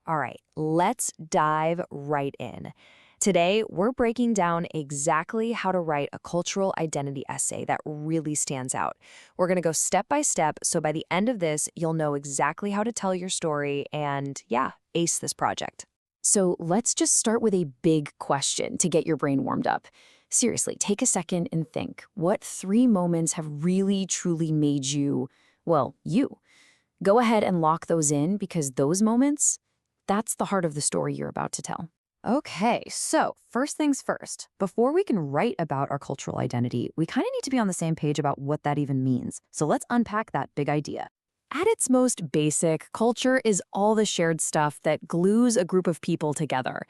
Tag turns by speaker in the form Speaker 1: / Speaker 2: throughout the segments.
Speaker 1: All right, let's dive right in. Today, we're breaking down exactly how to write a cultural identity essay that really stands out. We're going to go step by step, so by the end of this, you'll know exactly how to tell your story and, yeah, ace this project.
Speaker 2: So let's just start with a big question to get your brain warmed up. Seriously, take a second and think. What three moments have really, truly made you, well, you? Go ahead and lock those in because those moments, that's the heart of the story you're about to tell.
Speaker 1: Okay, so first things first, before we can write about our cultural identity, we kind of need to be on the same page about what that even means. So let's unpack that big idea. At its most basic, culture is all the shared stuff that glues a group of people together.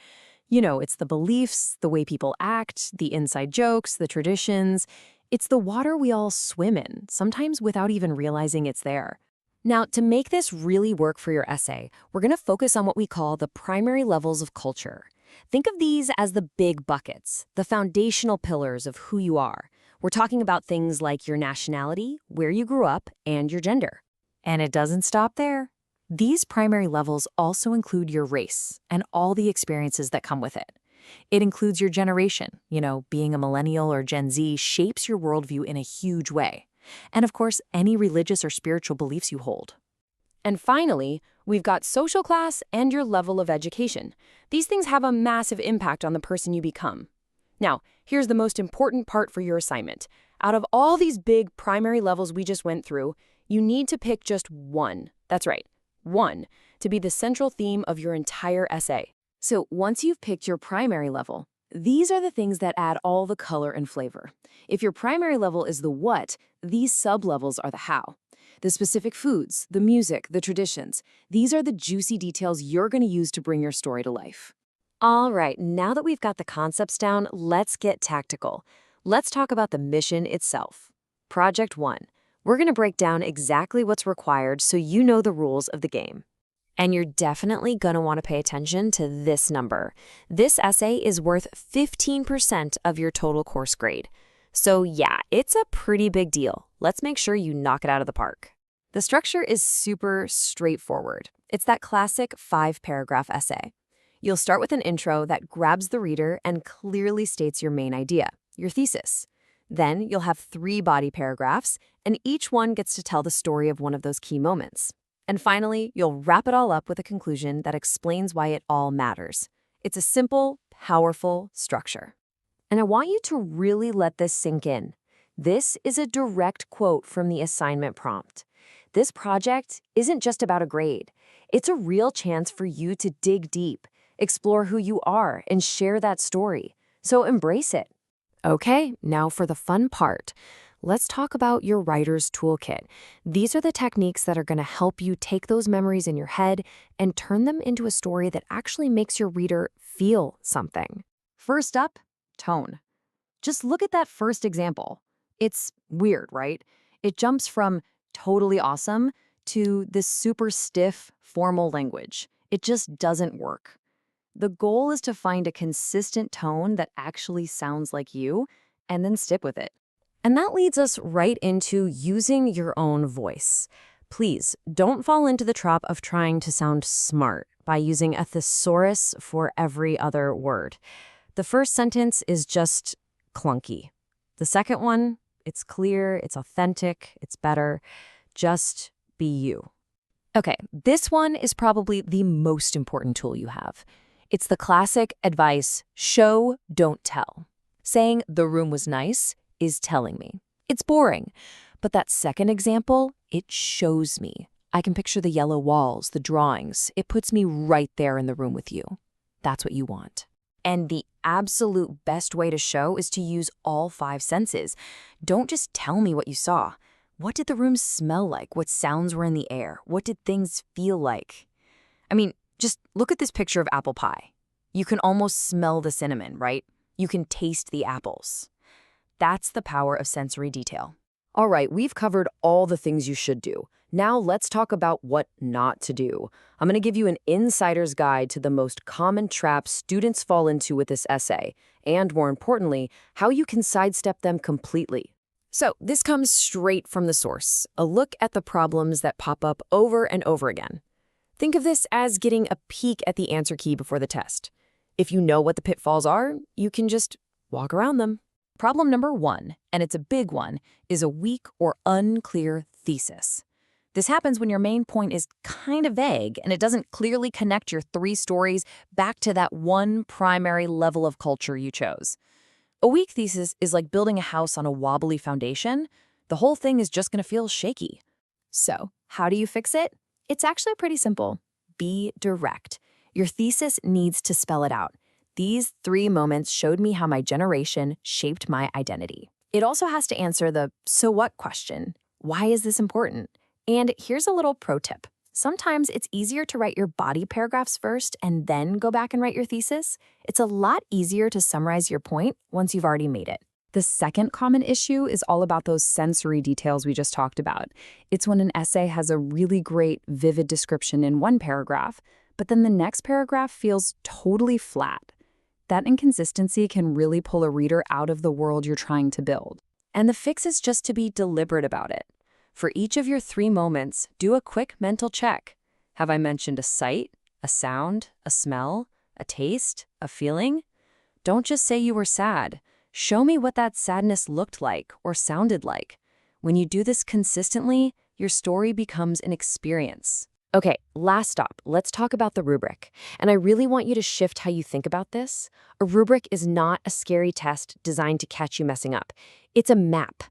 Speaker 1: You know, it's the beliefs, the way people act, the inside jokes, the traditions. It's the water we all swim in, sometimes without even realizing it's there. Now, to make this really work for your essay, we're going to focus on what we call the primary levels of culture. Think of these as the big buckets, the foundational pillars of who you are. We're talking about things like your nationality, where you grew up, and your gender. And it doesn't stop there. These primary levels also include your race and all the experiences that come with it. It includes your generation. Being a millennial or Gen Z shapes your worldview in a huge way. And of course, any religious or spiritual beliefs you hold. And finally, we've got social class and your level of education. These things have a massive impact on the person you become. Now, here's the most important part for your assignment. Out of all these big primary levels we just went through, you need to pick just one. That's right, one, to be the central theme of your entire essay. So once you've picked your primary level, these are the things that add all the color and flavor. If your primary level is the what, these sub-levels are the how. The specific foods, the music, the traditions, these are the juicy details you're going to use to bring your story to life. All right, now that we've got the concepts down, let's get tactical. Let's talk about the mission itself. Project 1. We're going to break down exactly what's required so you know the rules of the game. And you're definitely going to want to pay attention to this number. This essay is worth 15% of your total course grade. So yeah, it's a pretty big deal. Let's make sure you knock it out of the park. The structure is super straightforward. It's that classic 5-paragraph essay. You'll start with an intro that grabs the reader and clearly states your main idea, your thesis. Then you'll have 3 body paragraphs, and each one gets to tell the story of one of those key moments. And finally, you'll wrap it all up with a conclusion that explains why it all matters. It's a simple, powerful structure. And I want you to really let this sink in. This is a direct quote from the assignment prompt. This project isn't just about a grade. It's a real chance for you to dig deep, explore who you are, and share that story. So embrace it. Okay, now for the fun part. Let's talk about your writer's toolkit. These are the techniques that are going to help you take those memories in your head and turn them into a story that actually makes your reader feel something. First up, tone. Just look at that first example. It's weird, right? It jumps from totally awesome to this super stiff, formal language. It just doesn't work. The goal is to find a consistent tone that actually sounds like you, and then stick with it. And that leads us right into using your own voice. Please, don't fall into the trap of trying to sound smart by using a thesaurus for every other word. The first sentence is just clunky. The second one, it's clear, it's authentic, it's better. Just be you. Okay, this one is probably the most important tool you have. It's the classic advice, show, don't tell. Saying the room was nice is telling me. It's boring. But that second example, it shows me. I can picture the yellow walls, the drawings. It puts me right there in the room with you. That's what you want. And the absolute best way to show is to use all 5 senses. Don't just tell me what you saw. What did the room smell like? What sounds were in the air? What did things feel like? I mean, just look at this picture of apple pie. You can almost smell the cinnamon, right? You can taste the apples. That's the power of sensory detail. All right, we've covered all the things you should do. Now let's talk about what not to do. I'm going to give you an insider's guide to the most common traps students fall into with this essay, and more importantly, how you can sidestep them completely. So this comes straight from the source, a look at the problems that pop up over and over again.
Speaker 2: Think of this as getting a peek at the answer key before the test. If you know what the pitfalls are, you can just walk around them.
Speaker 1: Problem number 1, and it's a big one, is a weak or unclear thesis. This happens when your main point is kind of vague and it doesn't clearly connect your 3 stories back to that one primary level of culture you chose. A weak thesis is like building a house on a wobbly foundation. The whole thing is just going to feel shaky.
Speaker 2: So, how do you fix it? It's actually pretty simple. Be direct. Your thesis needs to spell it out. These 3 moments showed me how my generation shaped my identity. It also has to answer the "so what" question. Why is this important? And here's a little pro tip. Sometimes it's easier to write your body paragraphs first and then go back and write your thesis. It's a lot easier to summarize your point once you've already made it.
Speaker 1: The second common issue is all about those sensory details we just talked about. It's when an essay has a really great, vivid description in one paragraph, but then the next paragraph feels totally flat. That inconsistency can really pull a reader out of the world you're trying to build. And the fix is just to be deliberate about it. For each of your 3 moments, do a quick mental check. Have I mentioned a sight, a sound, a smell, a taste, a feeling? Don't just say you were sad. Show me what that sadness looked like or sounded like. When you do this consistently, your story becomes an experience.
Speaker 2: Okay, last stop. Let's talk about the rubric. And I really want you to shift how you think about this. A rubric is not a scary test designed to catch you messing up. It's a map.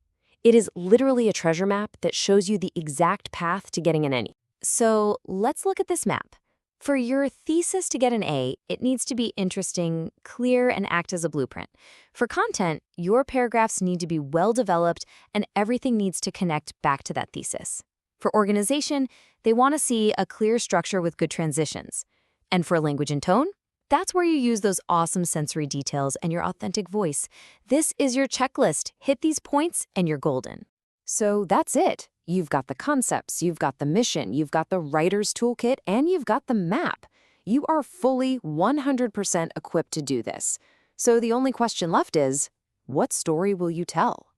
Speaker 2: It is literally a treasure map that shows you the exact path to getting an N. So let's look at this map. For your thesis to get an A, it needs to be interesting, clear, and act as a blueprint. For content, your paragraphs need to be well-developed and everything needs to connect back to that thesis. For organization, they want to see a clear structure with good transitions. And for language and tone, that's where you use those awesome sensory details and your authentic voice. This is your checklist. Hit these points and you're golden.
Speaker 1: So that's it. You've got the concepts, you've got the mission, you've got the writer's toolkit, and you've got the map. You are fully 100% equipped to do this. So the only question left is, what story will you tell?